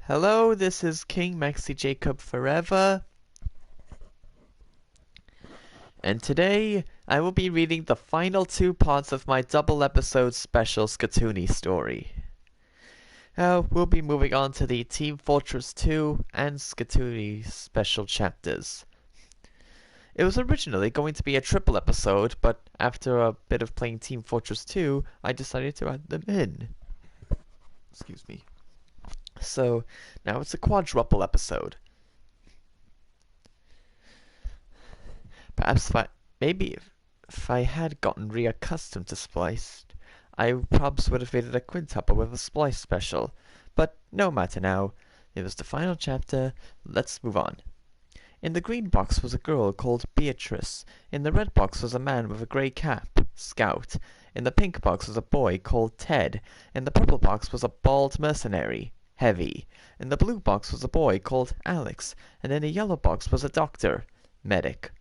Hello, this is King Maxi Jacob Forever, and today I will be reading the final two parts of my double episode special Skatoony story. We'll be moving on to the Team Fortress 2 and Skatoony special chapters. It was originally going to be a triple episode, but after a bit of playing Team Fortress 2, I decided to add them in. Excuse me. So, now it's a quadruple episode. Perhaps if I had gotten reaccustomed to Spliced, I perhaps would have made it a quintuple with a Splice special. But no matter now. It was the final chapter. Let's move on. In the green box was a girl called Beatrice. In the red box was a man with a grey cap, Scout. In the pink box was a boy called Ted. In the purple box was a bald mercenary, Heavy. In the blue box was a boy called Alex. And in the yellow box was a doctor, Medic.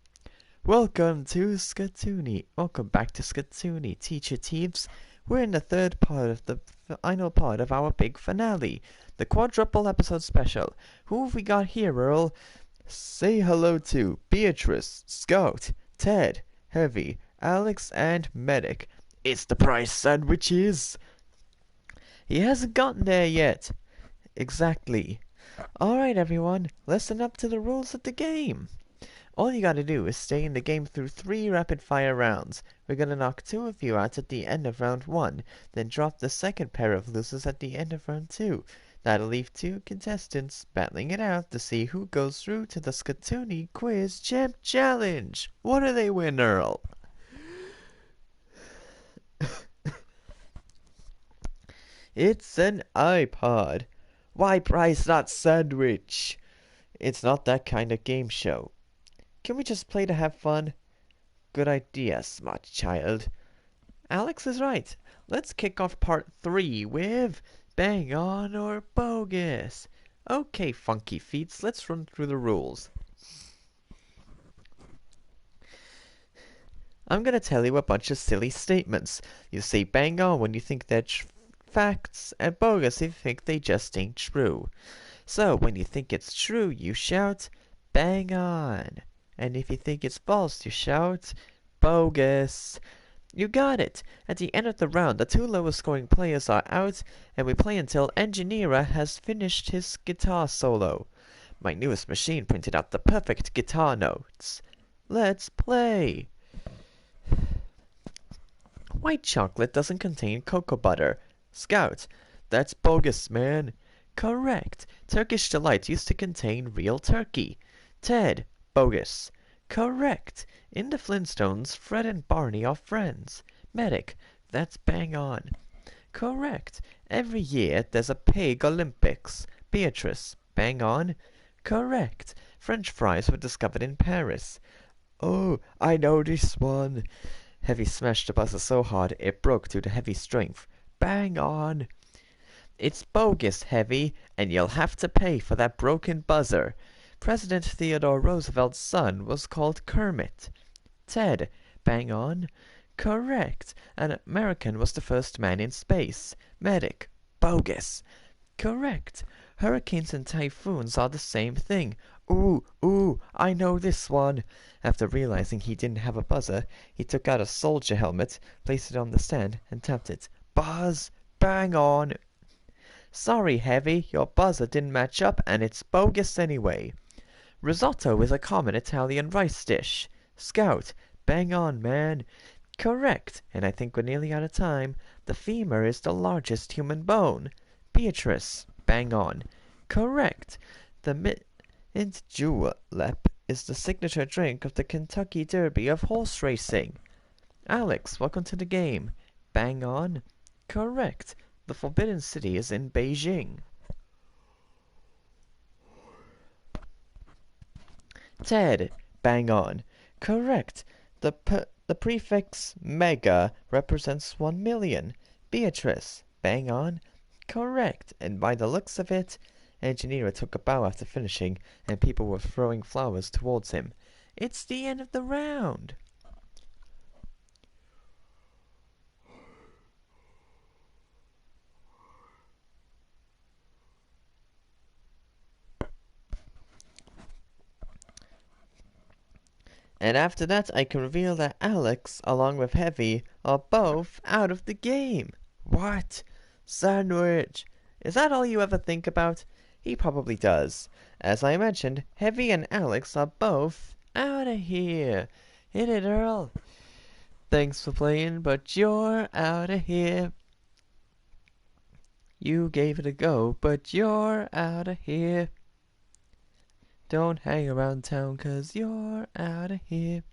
Welcome to Skatoony. Welcome back to Skatoony, teacher teams. We're in the third part of the final part of our big finale, the quadruple episode special. Who have we got here, Earl? Say hello to Beatrice, Scout, Ted, Heavy, Alex, and Medic. It's the prize sandwiches. He hasn't gotten there yet. Exactly. Alright, everyone, listen up to the rules of the game. All you gotta do is stay in the game through 3 rapid-fire rounds. We're gonna knock 2 of you out at the end of round 1, then drop the second pair of losers at the end of round 2. That'll leave 2 contestants battling it out to see who goes through to the Skatoony Quiz Champ Challenge. What do they win, Earl? It's an iPod. Why price that sandwich? It's not that kind of game show. Can we just play to have fun? Good idea, smart child. Alex is right. Let's kick off part 3 with Bang On or Bogus. Okay, funky feets, let's run through the rules. I'm gonna tell you a bunch of silly statements. You say bang on when you think they're facts, and bogus if you think they just ain't true. So, when you think it's true, you shout, bang on. And if you think it's false, you shout, bogus. You got it! At the end of the round, the 2 lowest scoring players are out, and we play until Engineera has finished his guitar solo. My newest machine printed out the perfect guitar notes. Let's play! White chocolate doesn't contain cocoa butter. Scout, that's bogus, man. Correct. Turkish Delight used to contain real turkey. Ted, bogus. Correct. In the Flintstones, Fred and Barney are friends. Medic, that's bang on. Correct. Every year there's a pig Olympics. Beatrice, bang on. Correct. French fries were discovered in Paris. Oh, I know this one. Heavy smashed the buzzer so hard it broke due to heavy strength. Bang on. It's bogus, Heavy, and you'll have to pay for that broken buzzer. President Theodore Roosevelt's son was called Kermit. Ted, bang on. Correct. An American was the first man in space. Medic, bogus. Correct. Hurricanes and typhoons are the same thing. Ooh, I know this one. After realizing he didn't have a buzzer, he took out a soldier helmet, placed it on the stand, and tapped it. Buzz! Bang on! Sorry, Heavy, your buzzer didn't match up, and it's bogus anyway. Risotto is a common Italian rice dish. Scout, bang on, man. Correct, and I think we're nearly out of time. The femur is the largest human bone. Beatrice, bang on. Correct. The mint julep is the signature drink of the Kentucky Derby of horse racing. Alex, welcome to the game. Bang on. Correct. The Forbidden City is in Beijing. Ted, bang on. Correct. The prefix mega represents 1 million. Beatrice, bang on. Correct. And by the looks of it, Engineer took a bow after finishing, and people were throwing flowers towards him. It's the end of the round. And after that, I can reveal that Alex, along with Heavy, are both out of the game. What? Sandwich. Is that all you ever think about? He probably does. As I mentioned, Heavy and Alex are both out of here. Hit it, Earl. Thanks for playing, but you're out of here. You gave it a go, but you're out of here. Don't hang around town, 'cause you're out of here.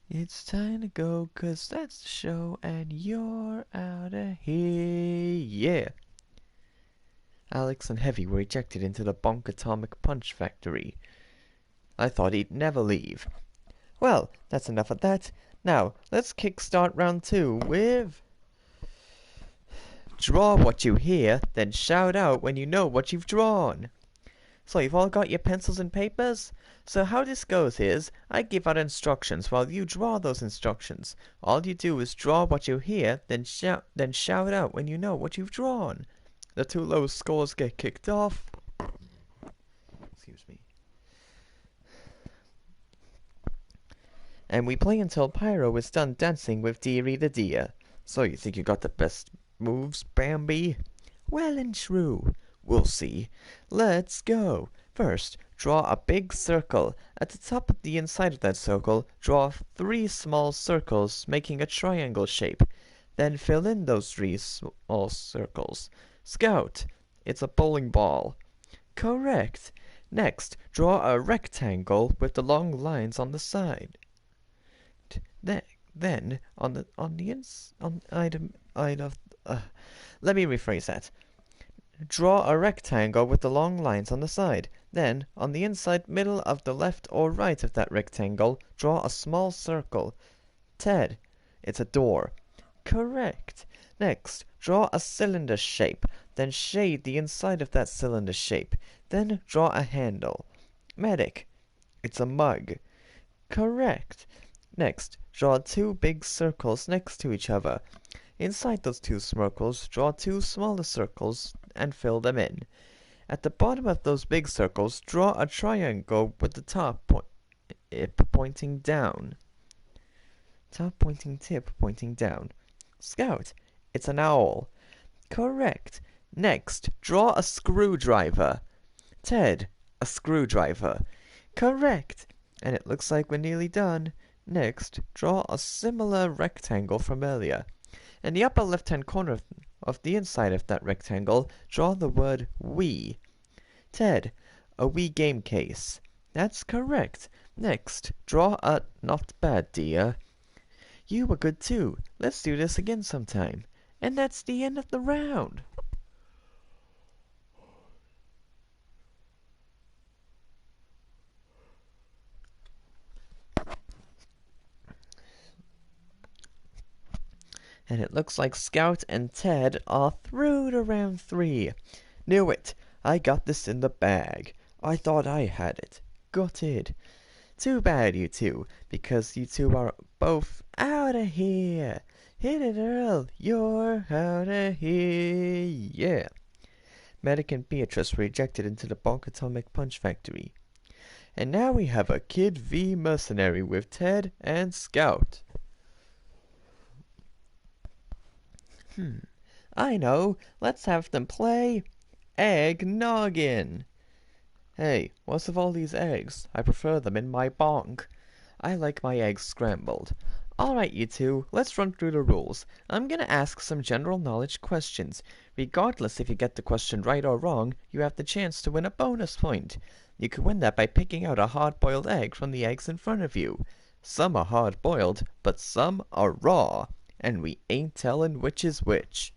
It's time to go, 'cause that's the show, and you're out of here. Yeah. Alex and Heavy were ejected into the Bonk Atomic Punch Factory. I thought he'd never leave. Well, that's enough of that. Now, let's kickstart round 2 with... Draw what you hear, then shout out when you know what you've drawn. So you've all got your pencils and papers? So how this goes is, I give out instructions while you draw those instructions. All you do is draw what you hear, then shout out when you know what you've drawn. The 2 lowest scores get kicked off. Excuse me. And we play until Pyro is done dancing with Deary the Deer. So you think you got the best moves, Bambi? Well and true. We'll see. Let's go. First, draw a big circle. At the top of the inside of that circle, draw 3 small circles, making a triangle shape. Then fill in those 3 small circles. Scout, it's a bowling ball. Correct. Next, draw a rectangle with the long lines on the side. Then on the item of let me rephrase that. Draw a rectangle with the long lines on the side. Then, on the inside middle of the left or right of that rectangle, draw a small circle. Ted, it's a door. Correct. Next, draw a cylinder shape. Then shade the inside of that cylinder shape. Then draw a handle. Medic, it's a mug. Correct. Next, draw 2 big circles next to each other. Inside those 2 circles, draw 2 smaller circles and fill them in. At the bottom of those big circles, draw a triangle with the top pointing down. Top pointing tip pointing down. Scout, it's an owl. Correct. Next, draw a screwdriver. Ted, a screwdriver. Correct. And it looks like we're nearly done. Next, draw a similar rectangle from earlier. In the upper left-hand corner of the inside of that rectangle, draw the word Wii. Ted, a Wii game case. That's correct. Next, draw a not bad, dear. You were good too. Let's do this again sometime. And that's the end of the round. And it looks like Scout and Ted are through to round 3. Knew it. I got this in the bag. I thought I had it. Gutted. Too bad, you 2, because you 2 are both out of here. Hit it, Earl. You're out of here. Yeah. Medic and Beatrice were ejected into the Bonk Atomic Punch Factory. And now we have a Kid v Mercenary with Ted and Scout. I know. Let's have them play Egg Noggin. Hey, what's with all these eggs? I prefer them in my bonk. I like my eggs scrambled. Alright, you 2, let's run through the rules. I'm gonna ask some general knowledge questions. Regardless if you get the question right or wrong, you have the chance to win a bonus point. You can win that by picking out a hard-boiled egg from the eggs in front of you. Some are hard-boiled, but some are raw. And we ain't tellin' which is which.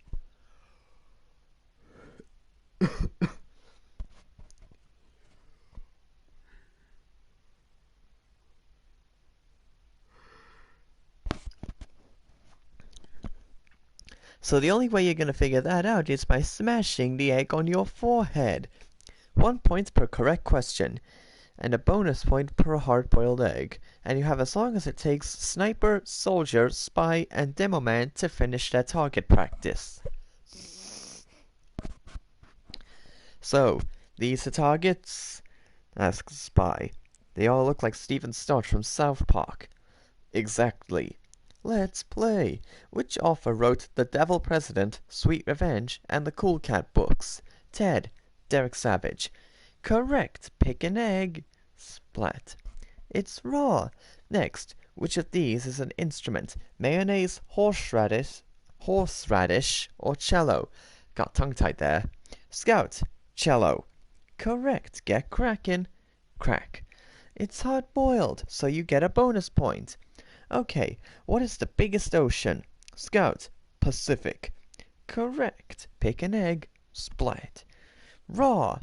So the only way you're gonna figure that out is by smashing the egg on your forehead. 1 point per correct question, and a bonus point per hard-boiled egg. And you have as long as it takes Sniper, Soldier, Spy, and Demo Man to finish their target practice. So, these are targets? Ask Spy. They all look like Stephen Starch from South Park. Exactly. Let's play. Which author wrote The Devil President, Sweet Revenge, and the Cool Cat books? Ted. Derek Savage. Correct. Pick an egg. Splat. It's raw. Next, which of these is an instrument? Mayonnaise, horseradish, or cello? Got tongue-tied there. Scout. Cello. Correct. Get crackin'. Crack. It's hard-boiled, so you get a bonus point. Okay, what is the biggest ocean? Scout. Pacific. Correct. Pick an egg. Splat. Raw.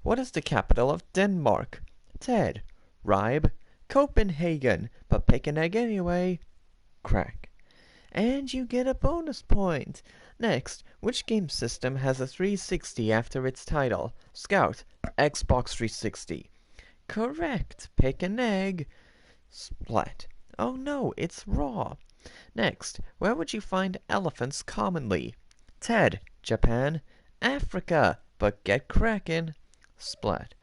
What is the capital of Denmark? Ted. Ribe. Copenhagen. But pick an egg anyway. Crack. And you get a bonus point. Next, which game system has a 360 after its title? Scout. Xbox 360. Correct. Pick an egg. Splat. Oh no, it's raw. Next, where would you find elephants commonly? Ted. Japan. Africa. But get crackin'. Splat.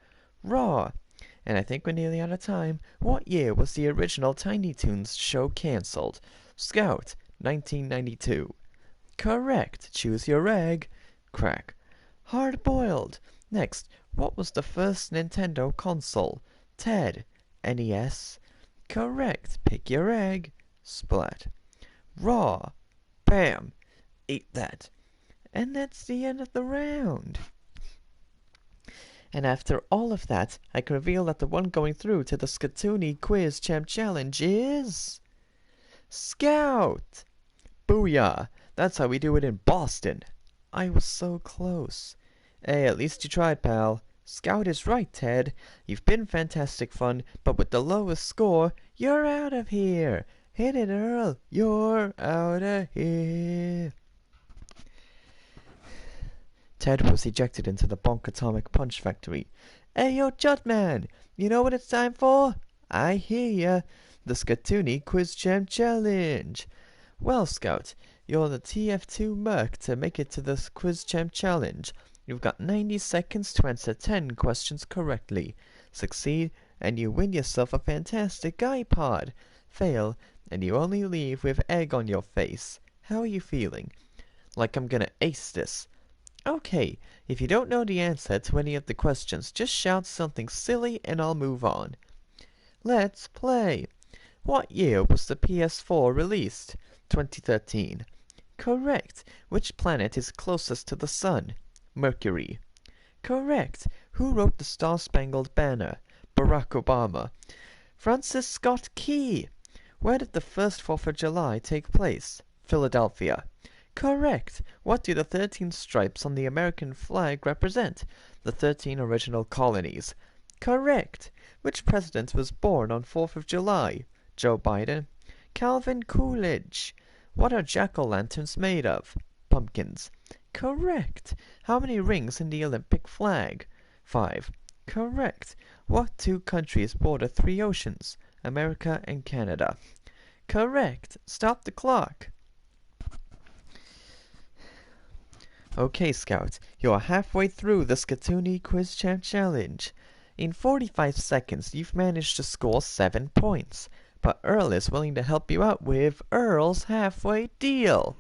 Raw. And I think we're nearly out of time. What year was the original Tiny Toons show cancelled? Scout. 1992. Correct. Choose your egg. Crack. Hard-boiled. Next, what was the first Nintendo console? Ted. NES. Correct. Pick your egg. Splat. Raw. Bam. Eat that. And that's the end of the round. And after all of that, I can reveal that the one going through to the Skatoony Quiz Champ Challenge is... Scout! Booyah! That's how we do it in Boston. I was so close. Hey, at least you tried, pal. Scout is right, Ted. You've been fantastic fun, but with the lowest score, you're out of here. Hit it, Earl. You're out of here. Ted was ejected into the Bonk Atomic Punch Factory. Hey, yo, Judman! You know what it's time for? I hear ya. The Skatoony Quiz Champ Challenge. Well, Scout, you're the TF2 Merc to make it to the Quiz Champ Challenge. You've got 90 seconds to answer 10 questions correctly. Succeed, and you win yourself a fantastic iPod. Fail, and you only leave with egg on your face. How are you feeling? Like I'm gonna ace this. Okay, if you don't know the answer to any of the questions, just shout something silly and I'll move on. Let's play. What year was the PS4 released? 2013. Correct. Which planet is closest to the sun? Mercury. Correct. Who wrote the Star-Spangled Banner? Barack Obama. Francis Scott Key. Where did the first 4th of July take place? Philadelphia. Correct. What do the 13 stripes on the American flag represent? The 13 original colonies. Correct. Which president was born on 4th of July? Joe Biden. Calvin Coolidge. What are jack-o'-lanterns made of? Pumpkins. Correct. How many rings in the Olympic flag? 5. Correct. What two countries border 3 oceans? America and Canada. Correct. Stop the clock. Okay, Scout, you're halfway through the Skatoony Quiz Champ Challenge. In 45 seconds, you've managed to score 7 points. But Earl is willing to help you out with Earl's Halfway Deal.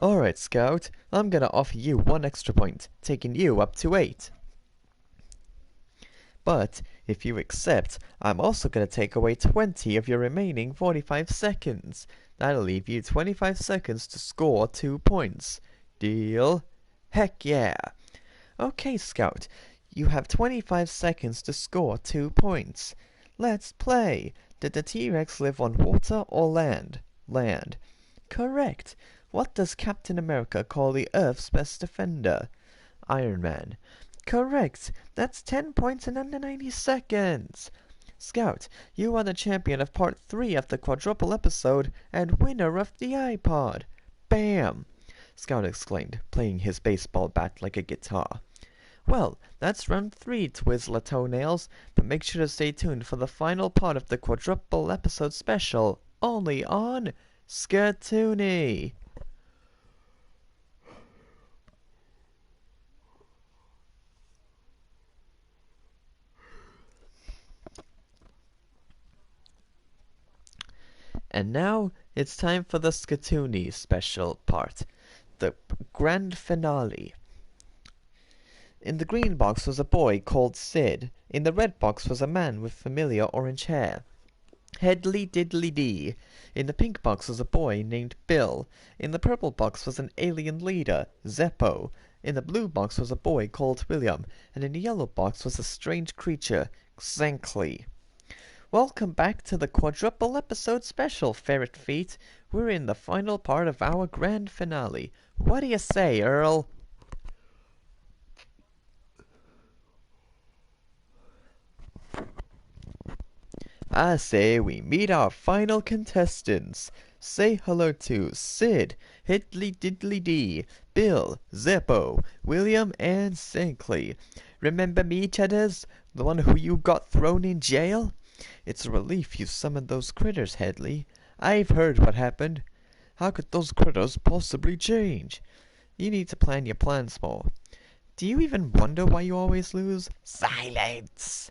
Alright, Scout, I'm gonna offer you 1 extra point, taking you up to 8. But, if you accept, I'm also gonna take away 20 of your remaining 45 seconds. That'll leave you 25 seconds to score 2 points. Deal? Heck yeah! Okay, Scout, you have 25 seconds to score 2 points. Let's play. Did the T-Rex live on water or land? Land. Correct. What does Captain America call the Earth's best defender? Iron Man. Correct. That's 10 points in under 90 seconds. Scout, you are the champion of part 3 of the quadruple episode and winner of the iPod. Bam! Scout exclaimed, playing his baseball bat like a guitar. Well, that's round 3, Twizzler Toenails, but make sure to stay tuned for the final part of the quadruple episode special, only on Skatoony. And now it's time for the Skatoony special part, the grand finale. In the green box was a boy called Sid. In the red box was a man with familiar orange hair. Headly diddly dee. In the pink box was a boy named Bill. In the purple box was an alien leader, Zeppo. In the blue box was a boy called William. And in the yellow box was a strange creature, Xankly. Welcome back to the quadruple episode special, Ferret Feet. We're in the final part of our grand finale. What do you say, Earl? I say we meet our final contestants. Say hello to Sid, Hiddly Diddly Dee, Bill, Zeppo, William, and Xankly. Remember me, Cheddars? The one who you got thrown in jail? It's a relief you summoned those critters, Headley. I've heard what happened. How could those critters possibly change? You need to plan your plans more. Do you even wonder why you always lose? Silence!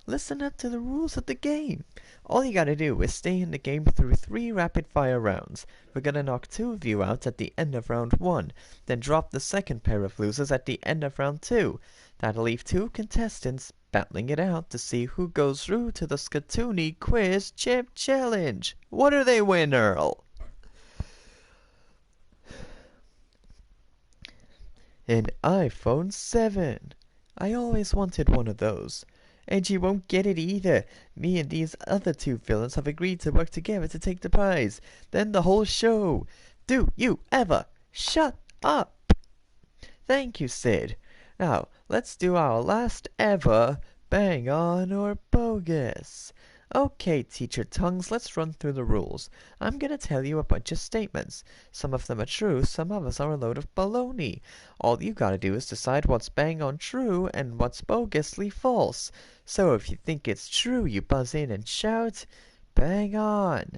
Listen up to the rules of the game. All you gotta do is stay in the game through 3 rapid-fire rounds. We're gonna knock 2 of you out at the end of round 1, then drop the second pair of losers at the end of round 2. That'll leave 2 contestants battling it out to see who goes through to the Skatoony Quiz Chip Challenge. What do they win, Earl? An iPhone 7. I always wanted one of those. And you won't get it either. Me and these other 2 villains have agreed to work together to take the prize. Then the whole show. Do you ever shut up? Thank you, Sid. Now, let's do our last ever bang on or bogus. Okay, Teacher Tongues, let's run through the rules. I'm gonna tell you a bunch of statements. Some of them are true, some others are a load of baloney. All you gotta do is decide what's bang on true and what's bogusly false. So if you think it's true, you buzz in and shout, bang on.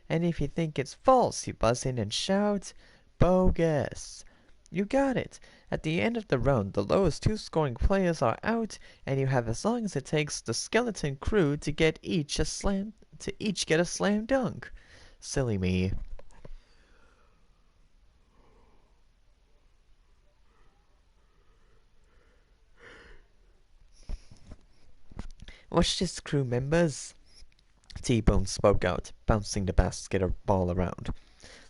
And if you think it's false, you buzz in and shout, bogus. You got it. At the end of the round, the lowest 2 scoring players are out, and you have as long as it takes the skeleton crew to get each get a slam dunk. Silly me. Watch this, crew members. T-Bone spoke out, bouncing the basket of ball around.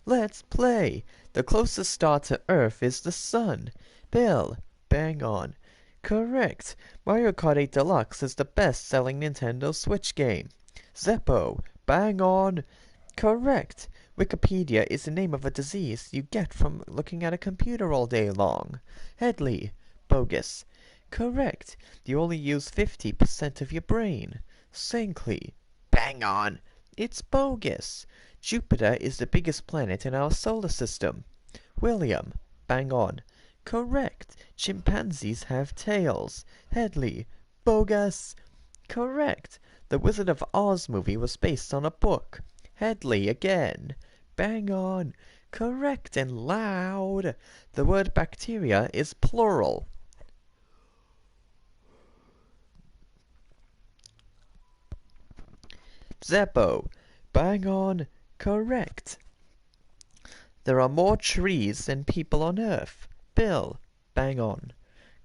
Let's play. The closest star to Earth is the sun. Bill, bang on. Correct. Mario Kart 8 Deluxe is the best-selling Nintendo Switch game. Zeppo, bang on. Correct. Wikipedia is the name of a disease you get from looking at a computer all day long. Headley, bogus. Correct. You only use 50% of your brain. Xankly, bang on. It's bogus. Jupiter is the biggest planet in our solar system. William, bang on. Correct. Chimpanzees have tails. Headley, bogus. Correct. The Wizard of Oz movie was based on a book. Headley again. Bang on. Correct and loud. The word bacteria is plural. Zeppo, bang on. Correct. There are more trees than people on Earth. Bill, bang on.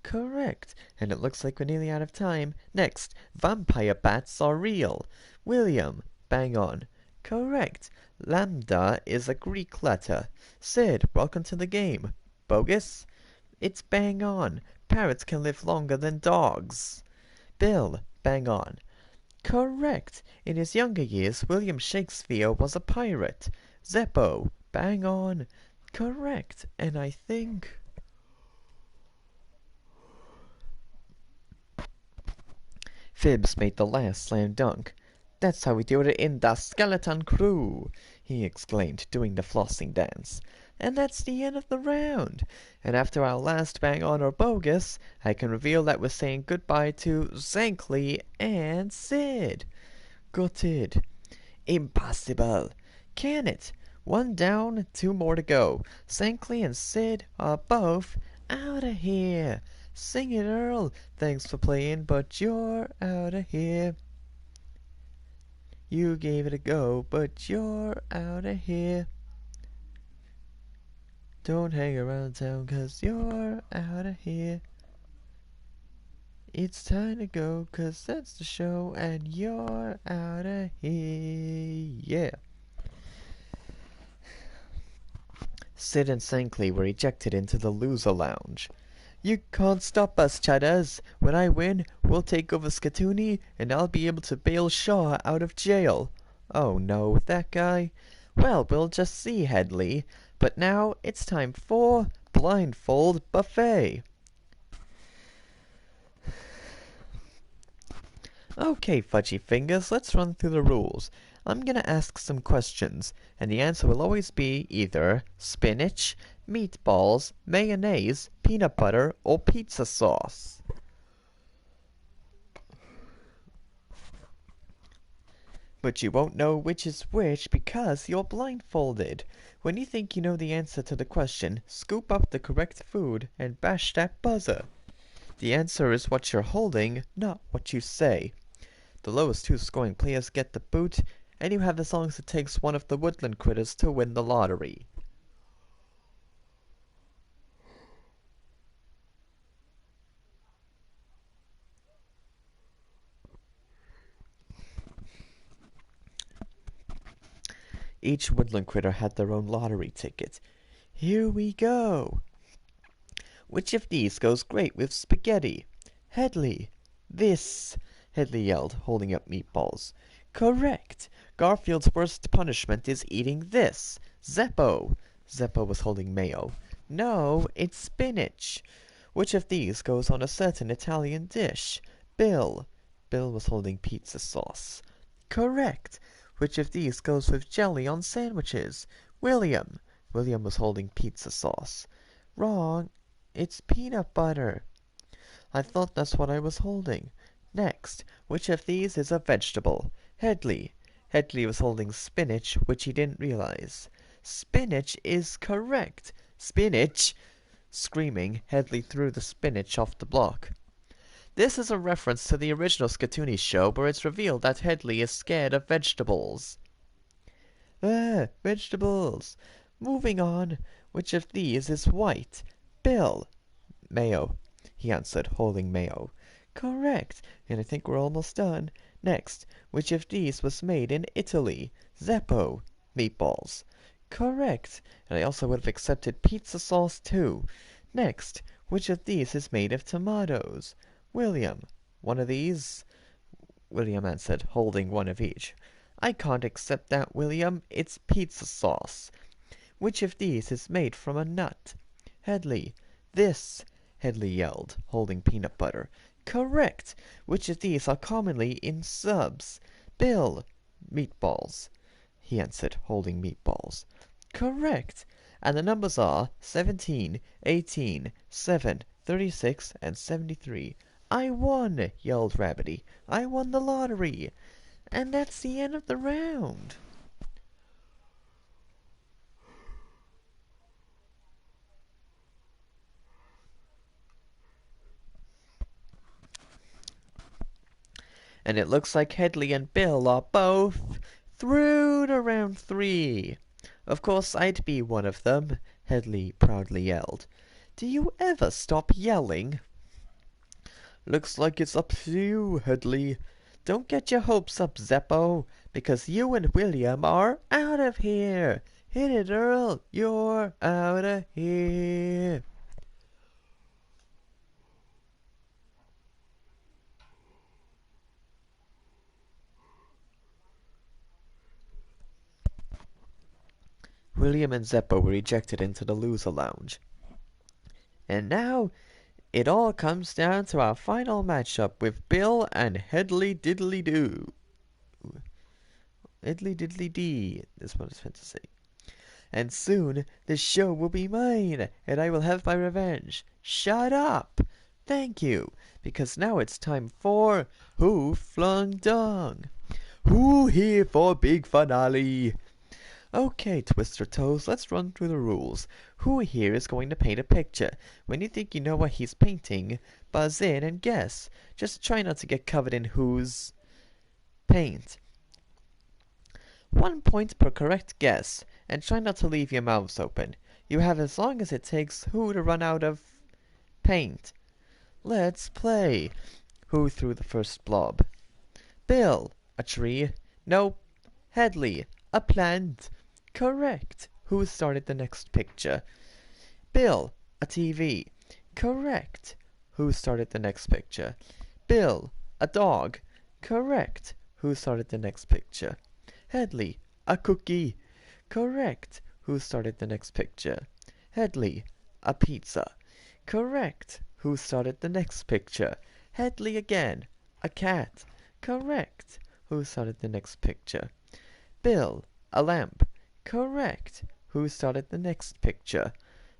Correct. And it looks like we're nearly out of time. Next, vampire bats are real. William, bang on. Correct. Lambda is a Greek letter. Sid, welcome to the game. Bogus? It's bang on. Parrots can live longer than dogs. Bill, bang on. Correct. In his younger years, William Shakespeare was a pirate. Zeppo, bang on. Correct. And I think... Phibbs made the last slam dunk. That's how we do it in the Skeleton Crew, he exclaimed, doing the flossing dance. And that's the end of the round. And after our last bang on or bogus, I can reveal that we're saying goodbye to Xankly and Sid. Gutted. Impossible. Can it? 1 down, 2 more to go. Xankly and Sid are both out of here. Sing it, Earl. Thanks for playing, but you're out of here. You gave it a go, but you're out of here. Don't hang around town, 'cause you're out of here. It's time to go, 'cause that's the show, and you're out of here. Yeah. Sid and Sankey were ejected into the loser lounge. You can't stop us, Chadders. When I win, we'll take over Skatoony, and I'll be able to bail Shaw out of jail. Oh no, that guy? Well, we'll just see, Headley. But now, it's time for Blindfold Buffet. Okay, Fudgy Fingers, let's run through the rules. I'm gonna ask some questions, and the answer will always be either spinach, meatballs, mayonnaise, peanut butter, or pizza sauce. But you won't know which is which because you're blindfolded. When you think you know the answer to the question, scoop up the correct food and bash that buzzer. The answer is what you're holding, not what you say. The lowest two scoring players get the boot, and you have as long as it takes one of the woodland critters to win the lottery. Each woodland critter had their own lottery ticket. Here we go. Which of these goes great with spaghetti? Headley. This, Headley yelled, holding up meatballs. Correct. Garfield's worst punishment is eating this. Zeppo. Zeppo was holding mayo. No, it's spinach. Which of these goes on a certain Italian dish? Bill. Bill was holding pizza sauce. Correct. Which of these goes with jelly on sandwiches? William. William was holding pizza sauce. Wrong. It's peanut butter. I thought that's what I was holding. Next, which of these is a vegetable? Headley. Headley was holding spinach, which he didn't realize. Spinach is correct. Spinach! Screaming, Headley threw the spinach off the block. This is a reference to the original Skatoony show where it's revealed that Headley is scared of vegetables. Vegetables. Moving on. Which of these is white? Bill. Mayo, he answered, holding mayo. Correct, and I think we're almost done. Next, which of these was made in Italy? Zeppo. Meatballs. Correct, and I also would have accepted pizza sauce too. Next, which of these is made of tomatoes? William. One of these? William answered, holding one of each. I can't accept that, William. It's pizza sauce. Which of these is made from a nut? Headley. This, Headley yelled, holding peanut butter. Correct. Which of these are commonly in subs? Bill. Meatballs, he answered, holding meatballs. Correct. And the numbers are 17, 18, 7, 36, and 73. I won, yelled Rabbity. I won the lottery. And that's the end of the round. And it looks like Headley and Bill are both through to round 3. Of course, I'd be one of them, Headley proudly yelled. Do you ever stop yelling? Looks like it's up to you, Headley. Don't get your hopes up, Zeppo, because you and William are out of here. Hit it, Earl. You're out of here. William and Zeppo were ejected into the loser lounge. And now, it all comes down to our final matchup with Bill and Headley Diddly Doo. Diddly Diddly Dee is what it's meant to say. And soon, the show will be mine, and I will have my revenge. Shut up! Thank you, because now it's time for Who Flung Dung? Who here for big finale? Okay, Twister Toes, let's run through the rules. Who here is going to paint a picture? When you think you know what he's painting, buzz in and guess. Just try not to get covered in Who's paint. 1 point per correct guess, and try not to leave your mouths open. You have as long as it takes Who to run out of paint. Let's play. Who threw the first blob? Bill. A tree. Nope. Headley. A plant. Correct. Who started the next picture? Bill. A TV. Correct. Who started the next picture? Bill. A dog. Correct. Who started the next picture? Headley. A cookie. Correct. Who started the next picture? Headley. A pizza. Correct. Who started the next picture? Headley again. A cat. Correct. Who started the next picture? Bill. A lamp. Correct. Who started the next picture?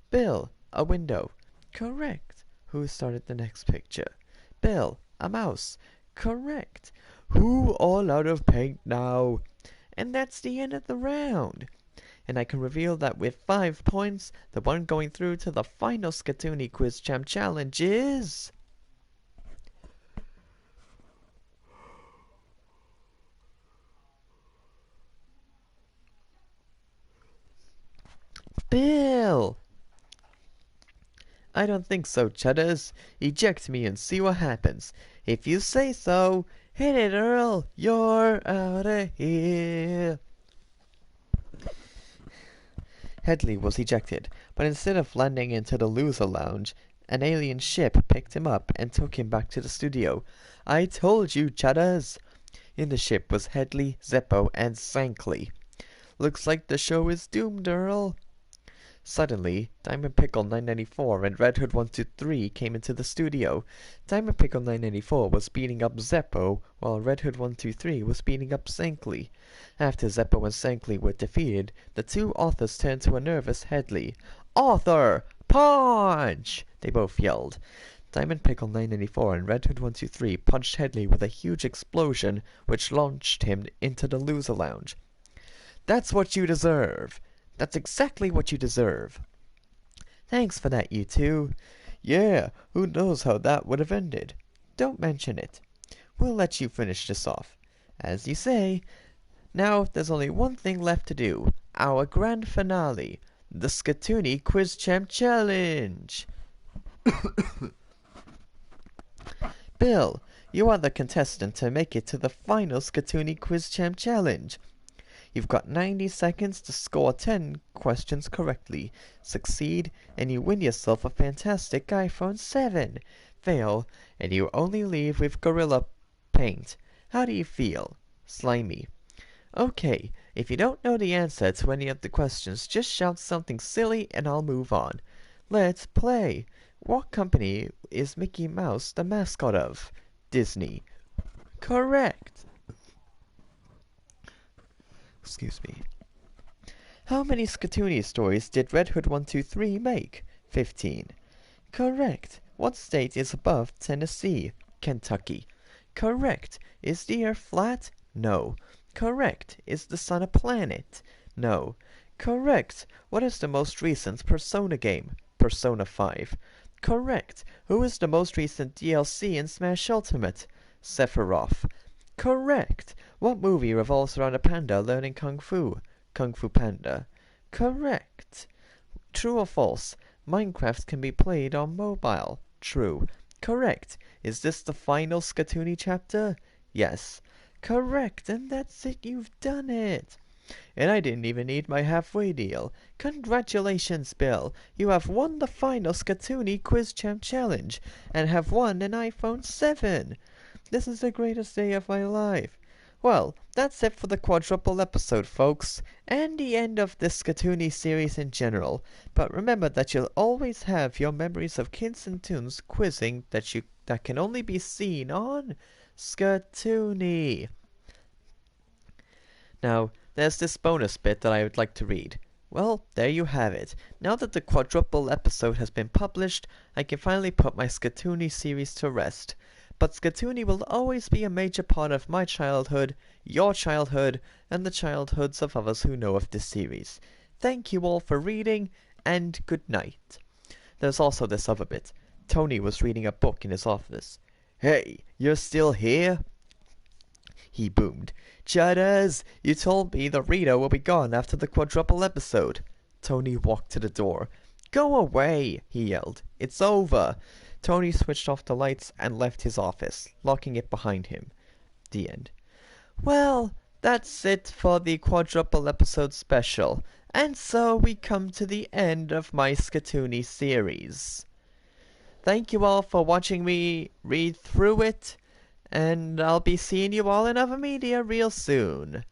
Bill. A window. Correct. Who started the next picture? Bill. A mouse. Correct. Who all out of paint now? And that's the end of the round. And I can reveal that with 5 points, the one going through to the final Skatoony Quiz Champ Challenge is... Bill! I don't think so, Chudders. Eject me and see what happens. If you say so, hit it, Earl. You're out of here. Headley was ejected, but instead of landing into the loser lounge, an alien ship picked him up and took him back to the studio. I told you, Chudders. In the ship was Headley, Zeppo, and Sankly. Looks like the show is doomed, Earl. Suddenly, Diamond Pickle 994 and Red Hood 123 came into the studio. Diamond Pickle 994 was beating up Zeppo, while Red Hood 123 was beating up Sankly. After Zeppo and Sankly were defeated, the two authors turned to a nervous Headley. "Author! Punch!" they both yelled. Diamond Pickle 994 and Red Hood 123 punched Headley with a huge explosion, which launched him into the loser lounge. "That's what you deserve! That's exactly what you deserve." "Thanks for that, you two." "Yeah, who knows how that would have ended?" "Don't mention it. We'll let you finish this off." "As you say. Now there's only one thing left to do. Our grand finale. The Skatoony Quiz Champ Challenge." Bill, you are the contestant to make it to the final Skatoony Quiz Champ Challenge. You've got 90 seconds to score 10 questions correctly. Succeed, and you win yourself a fantastic iPhone 7. Fail, and you only leave with Gorilla Paint. How do you feel? Slimy. Okay, if you don't know the answer to any of the questions, just shout something silly and I'll move on. Let's play. What company is Mickey Mouse the mascot of? Disney. Correct. Excuse me. How many Skatoony stories did Red Hood 123 make? 15. Correct. What state is above Tennessee? Kentucky. Correct. Is the Earth flat? No. Correct. Is the Sun a planet? No. Correct. What is the most recent Persona game? Persona 5. Correct. Who is the most recent DLC in Smash Ultimate? Sephiroth. Correct. What movie revolves around a panda learning Kung Fu? Kung Fu Panda. Correct. True or false? Minecraft can be played on mobile. True. Correct. Is this the final Skatoony chapter? Yes. Correct. And that's it. You've done it. And I didn't even need my halfway deal. Congratulations, Bill. You have won the final Skatoony Quiz Champ Challenge and have won an iPhone 7. This is the greatest day of my life. Well, that's it for the quadruple episode, folks, and the end of this Skatoony series in general. But remember that you'll always have your memories of Kids and Toons quizzing that can only be seen on Skatoony. Now, there's this bonus bit that I would like to read. Well, there you have it. Now that the quadruple episode has been published, I can finally put my Skatoony series to rest. But Skatoony will always be a major part of my childhood, your childhood, and the childhoods of others who know of this series. Thank you all for reading, and good night. There's also this other bit. Tony was reading a book in his office. "Hey, you're still here?" he boomed. Chutters, you told me the reader will be gone after the quadruple episode. Tony walked to the door. Go away, he yelled. It's over. Tony switched off the lights and left his office, locking it behind him. The end. Well, that's it for the quadruple episode special. And so we come to the end of My Skatoony series. Thank you all for watching me read through it, and I'll be seeing you all in other media real soon.